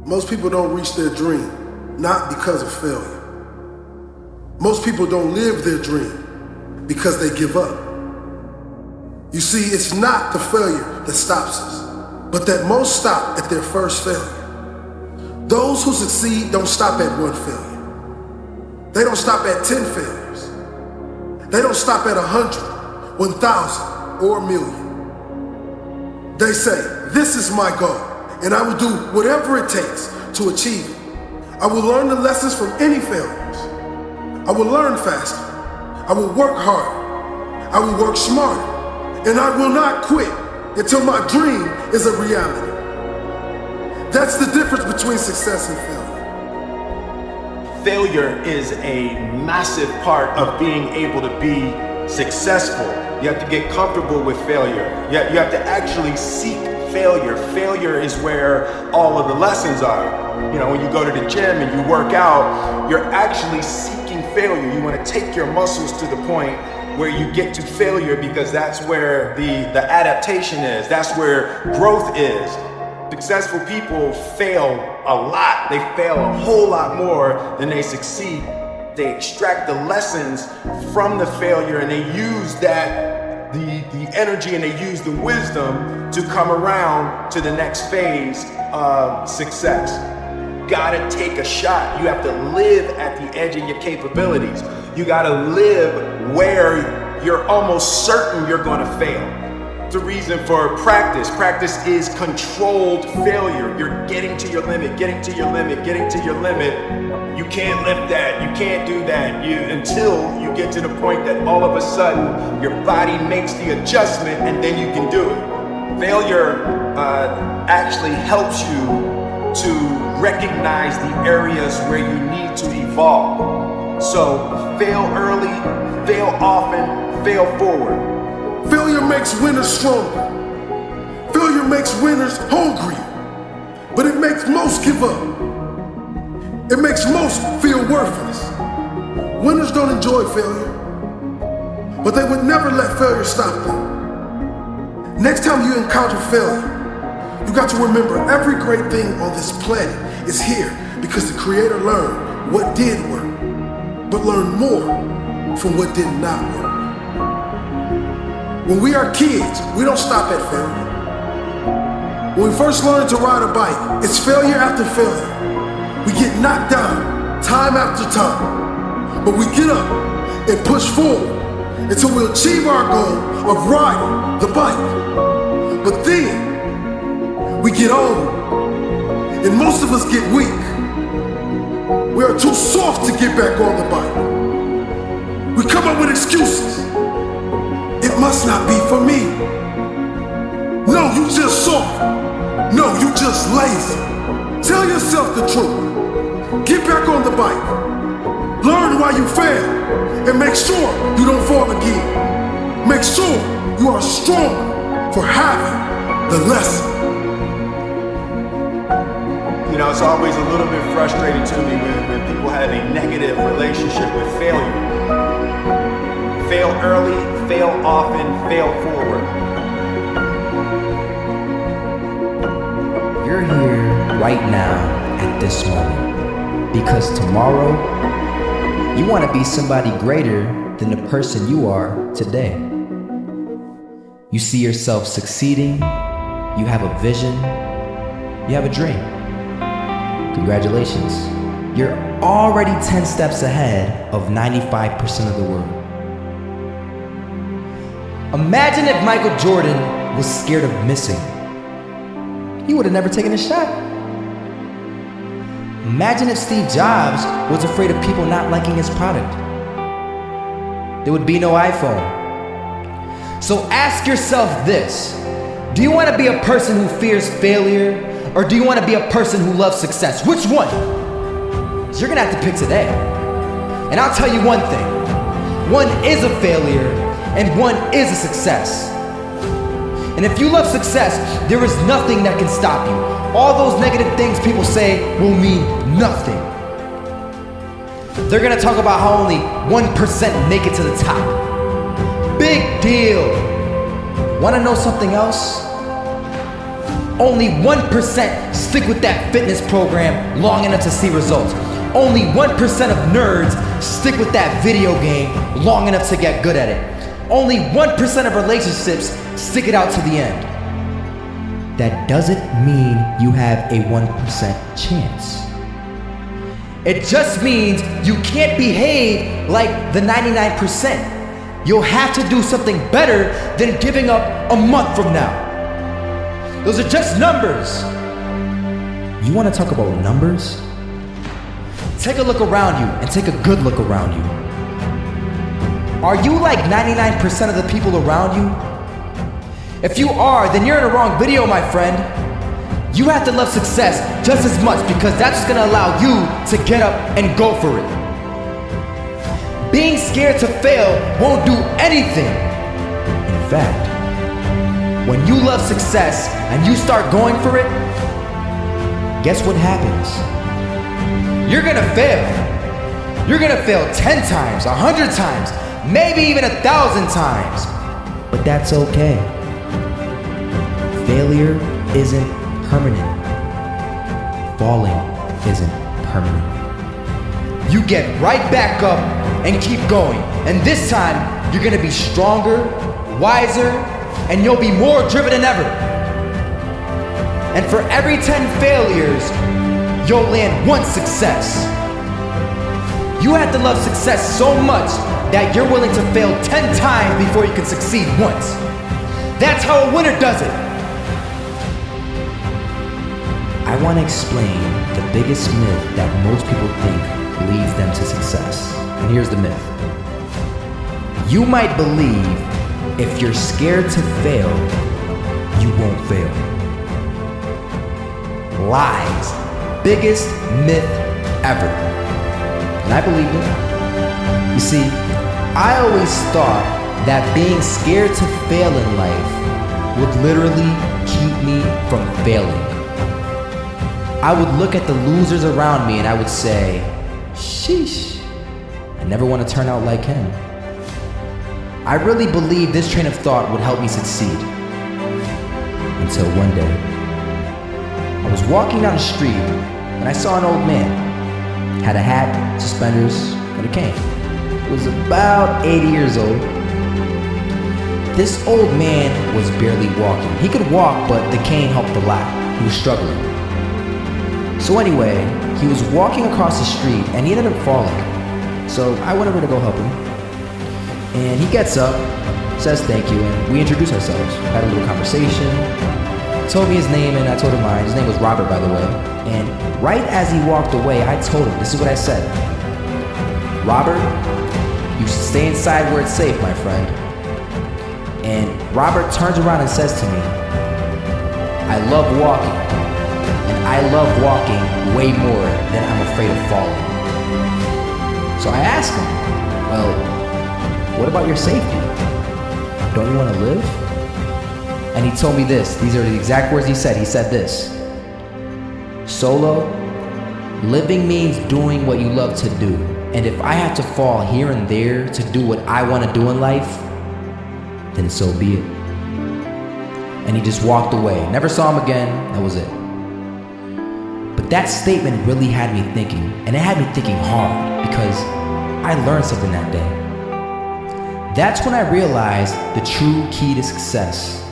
Most people don't reach their dream, not because of failure. Most people don't live their dream because they give up. You see, it's not the failure that stops us, but that most stop at their first failure. Those who succeed don't stop at one failure. They don't stop at 10 failures. They don't stop at 100, 1,000, or 1,000,000. They say, this is my goal, and I will do whatever it takes to achieve it. I will learn the lessons from any failures. I will learn faster. I will work harder. I will work smarter. And I will not quit until my dream is a reality. That's the difference between success and failure. Failure is a massive part of being able to be successful. You have to get comfortable with failure. You have to actually seek failure. Failure is where all of the lessons are. You know, when you go to the gym and you work out, you're actually seeking failure. You want to take your muscles to the point where you get to failure, because that's where the adaptation is. That's where growth is. Successful people fail a lot. They fail a whole lot more than they succeed. They extract the lessons from the failure, and they use that, the energy, and they use the wisdom to come around to the next phase of success. Gotta take a shot. You have to live at the edge of your capabilities. You gotta live where you're almost certain you're gonna fail. It's a reason for practice. Practice is controlled failure. You're getting to your limit, getting to your limit, getting to your limit. You can't lift that, you can't do that, until you get to the point that all of a sudden your body makes the adjustment, and then you can do it. Failure actually helps you to recognize the areas where you need to evolve. So fail early, fail often, fail forward. Failure makes winners stronger. Failure makes winners hungry, but it makes most give up. It makes most feel worthless. Winners don't enjoy failure, but they would never let failure stop them. Next time you encounter failure, you got to remember every great thing on this planet is here because the Creator learned what did work, but learned more from what did not work. When we are kids, we don't stop at failure. When we first learn to ride a bike, it's failure after failure. We get knocked down time after time, but we get up and push forward until we achieve our goal of riding the bike. But then, we get old, and most of us get weak. We are too soft to get back on the bike. We come up with excuses. It must not be for me. No, you just soft. No, you just lazy. Tell yourself the truth. Get back on the bike. Learn why you fail, and make sure you don't fall again. Make sure you are strong for having the lesson. You know, it's always a little bit frustrating to me when people have a negative relationship with failure. Fail early, fail often, fail forward. You're here right now at this moment because tomorrow you want to be somebody greater than the person you are today. You see yourself succeeding, you have a vision, you have a dream. Congratulations. You're already 10 steps ahead of 95% of the world. Imagine if Michael Jordan was scared of missing. He would have never taken a shot. Imagine if Steve Jobs was afraid of people not liking his product. There would be no iPhone. So ask yourself this: do you want to be a person who fears failure, or do you want to be a person who loves success? Which one? So you're gonna have to pick today. And I'll tell you one thing: one is a failure and one is a success. And if you love success, there is nothing that can stop you. All those negative things people say will mean nothing. They're gonna talk about how only 1% make it to the top. Big deal. Wanna know something else? Only 1% stick with that fitness program long enough to see results. Only 1% of nerds stick with that video game long enough to get good at it. Only 1% of relationships stick it out to the end. That doesn't mean you have a 1% chance. It just means you can't behave like the 99%. You'll have to do something better than giving up a month from now. Those are just numbers. You want to talk about numbers? Take a look around you and take a good look around you. Are you like 99% of the people around you? If you are, then you're in the wrong video, my friend. You have to love success just as much because that's what's gonna allow you to get up and go for it. Being scared to fail won't do anything. In fact, when you love success and you start going for it, guess what happens? You're gonna fail. You're gonna fail 10 times, 100 times, maybe even 1,000 times. But that's okay. Failure isn't permanent. Falling isn't permanent. You get right back up and keep going. And this time, you're gonna be stronger, wiser, and you'll be more driven than ever. And for every 10 failures, you'll land one success. You have to love success so much that you're willing to fail 10 times before you can succeed once. That's how a winner does it. I want to explain the biggest myth that most people think leads them to success. And here's the myth. You might believe if you're scared to fail, you won't fail. Lies. Biggest myth ever. And I believed it. You see, I always thought that being scared to fail in life would literally keep me from failing. I would look at the losers around me and I would say, sheesh, I never want to turn out like him. I really believed this train of thought would help me succeed. Until one day, I was walking down the street and I saw an old man. Had a hat, suspenders, and a cane. He was about 80 years old. This old man was barely walking. He could walk, but the cane helped a lot. He was struggling. So anyway, he was walking across the street and he ended up falling. So I went over to go help him. And he gets up, says thank you, and we introduced ourselves. Had a little conversation. Told me his name and I told him mine. His name was Robert, by the way. And right as he walked away, I told him, this is what I said. Robert, you should stay inside where it's safe, my friend. And Robert turns around and says to me, I love walking. And I love walking way more than I'm afraid of falling. So I asked him, well, what about your safety? Don't you want to live? And he told me this. These are the exact words he said. He said this. Solo, living means doing what you love to do. And if I have to fall here and there to do what I want to do in life, then so be it. And he just walked away. Never saw him again. That was it. But that statement really had me thinking. And it had me thinking hard because I learned something that day. That's when I realized the true key to success.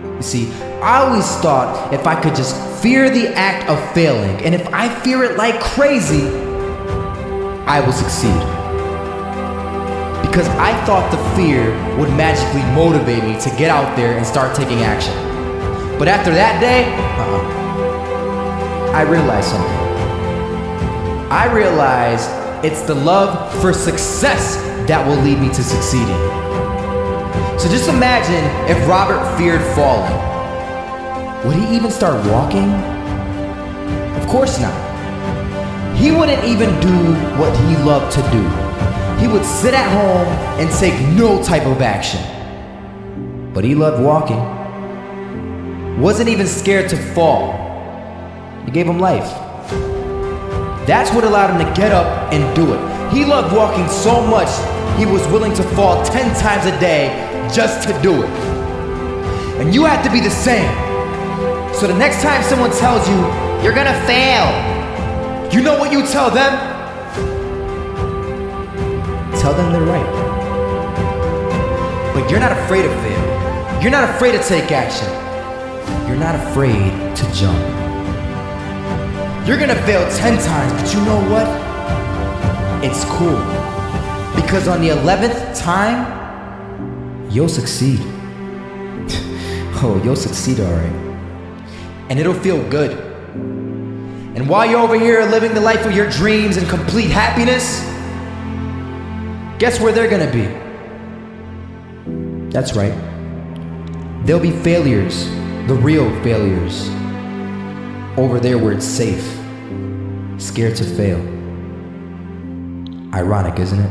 You see, I always thought if I could just fear the act of failing, and if I fear it like crazy, I will succeed. Because I thought the fear would magically motivate me to get out there and start taking action. But after that day, I realized something. I realized it's the love for success that will lead me to succeeding. So just imagine if Robert feared falling. Would he even start walking? Of course not. He wouldn't even do what he loved to do. He would sit at home and take no type of action. But he loved walking. Wasn't even scared to fall. It gave him life. That's what allowed him to get up and do it. He loved walking so much, he was willing to fall 10 times a day just to do it. And you have to be the same. So the next time someone tells you, you're gonna fail, you know what you tell them? Tell them they're right. But you're not afraid of fail. You're not afraid to take action. You're not afraid to jump. You're gonna fail 10 times, but you know what? It's cool. Because on the 11th time, you'll succeed. Oh, you'll succeed, all right. And it'll feel good. And while you're over here living the life of your dreams and complete happiness, guess where they're gonna be? That's right. They'll be failures, the real failures. Over there where it's safe, scared to fail. Ironic, isn't it?